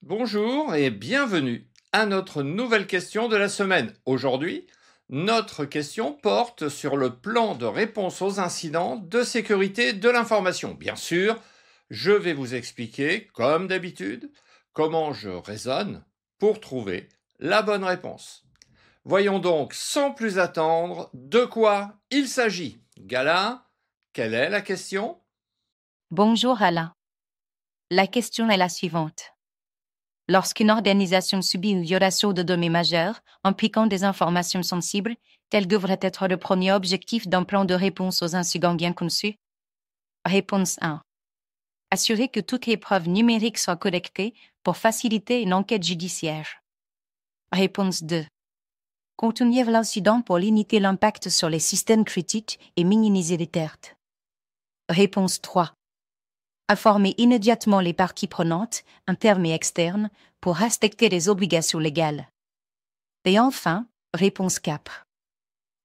Bonjour et bienvenue à notre nouvelle question de la semaine. Aujourd'hui, notre question porte sur le plan de réponse aux incidents de sécurité de l'information. Bien sûr, je vais vous expliquer, comme d'habitude, comment je raisonne pour trouver la bonne réponse. Voyons donc sans plus attendre de quoi il s'agit. Gala, quelle est la question? Bonjour Alain. La question est la suivante. Lorsqu'une organisation subit une violation de données majeures impliquant des informations sensibles, tel devrait être le premier objectif d'un plan de réponse aux incidents bien conçu? Réponse 1. Assurer que toutes les preuves numériques soient collectées pour faciliter une enquête judiciaire. Réponse 2. Contenir l'incident pour limiter l'impact sur les systèmes critiques et minimiser les pertes. Réponse 3. Informer immédiatement les parties prenantes, internes et externes, pour respecter les obligations légales. Et enfin, réponse 4.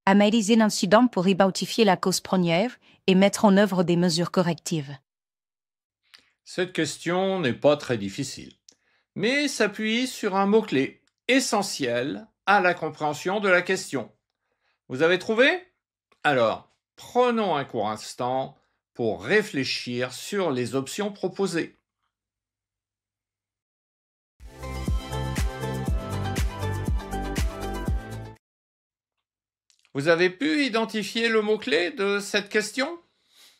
Analyser l'incident pour identifier la cause première et mettre en œuvre des mesures correctives. Cette question n'est pas très difficile, mais s'appuie sur un mot-clé essentiel à la compréhension de la question. Vous avez trouvé? Alors, prenons un court instant pour réfléchir sur les options proposées. Vous avez pu identifier le mot-clé de cette question?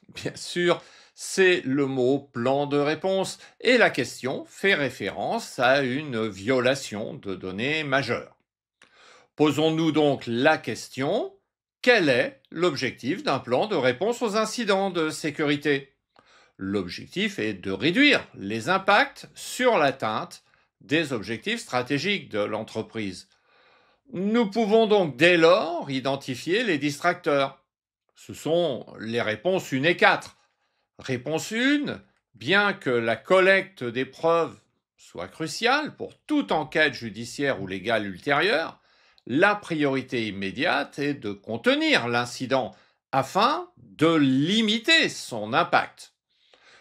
Bien sûr, c'est le mot plan de réponse et la question fait référence à une violation de données majeure. Posons-nous donc la question, quel est l'objectif d'un plan de réponse aux incidents de sécurité? L'objectif est de réduire les impacts sur l'atteinte des objectifs stratégiques de l'entreprise. Nous pouvons donc dès lors identifier les distracteurs. Ce sont les réponses 1 et 4. Réponse 1, bien que la collecte des preuves soit cruciale pour toute enquête judiciaire ou légale ultérieure, la priorité immédiate est de contenir l'incident afin de limiter son impact.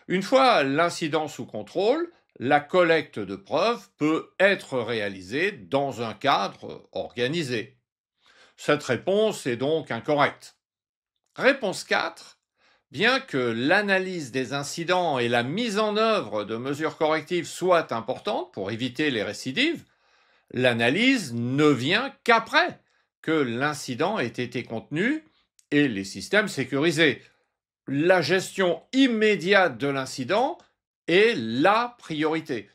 Une fois l'incident sous contrôle, la collecte de preuves peut être réalisée dans un cadre organisé. Cette réponse est donc incorrecte. Réponse 4. Bien que l'analyse des incidents et la mise en œuvre de mesures correctives soient importantes pour éviter les récidives, l'analyse ne vient qu'après que l'incident ait été contenu et les systèmes sécurisés. La gestion immédiate de l'incident est la priorité.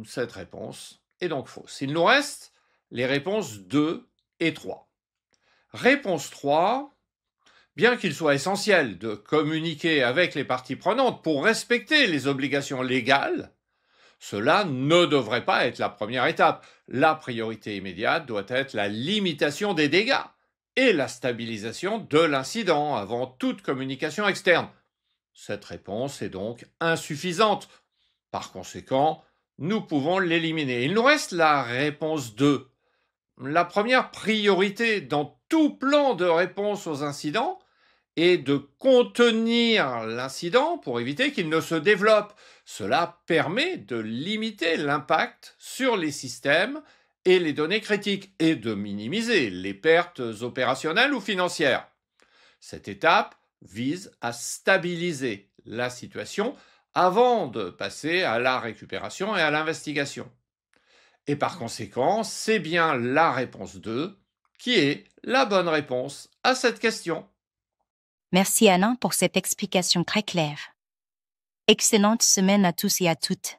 Cette réponse est donc fausse. Il nous reste les réponses 2 et 3. Réponse 3. Bien qu'il soit essentiel de communiquer avec les parties prenantes pour respecter les obligations légales, cela ne devrait pas être la première étape. La priorité immédiate doit être la limitation des dégâts et la stabilisation de l'incident avant toute communication externe. Cette réponse est donc insuffisante. Par conséquent, nous pouvons l'éliminer. Il nous reste la réponse 2. La première priorité dans tout plan de réponse aux incidents est de contenir l'incident pour éviter qu'il ne se développe. Cela permet de limiter l'impact sur les systèmes et les données critiques et de minimiser les pertes opérationnelles ou financières. Cette étape vise à stabiliser la situation avant de passer à la récupération et à l'investigation. Et par conséquent, c'est bien la réponse 2 qui est la bonne réponse à cette question. Merci Alain pour cette explication très claire. Excellente semaine à tous et à toutes.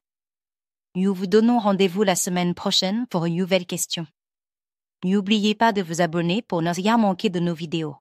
Nous vous donnons rendez-vous la semaine prochaine pour une nouvelle question. N'oubliez pas de vous abonner pour ne rien manquer de nos vidéos.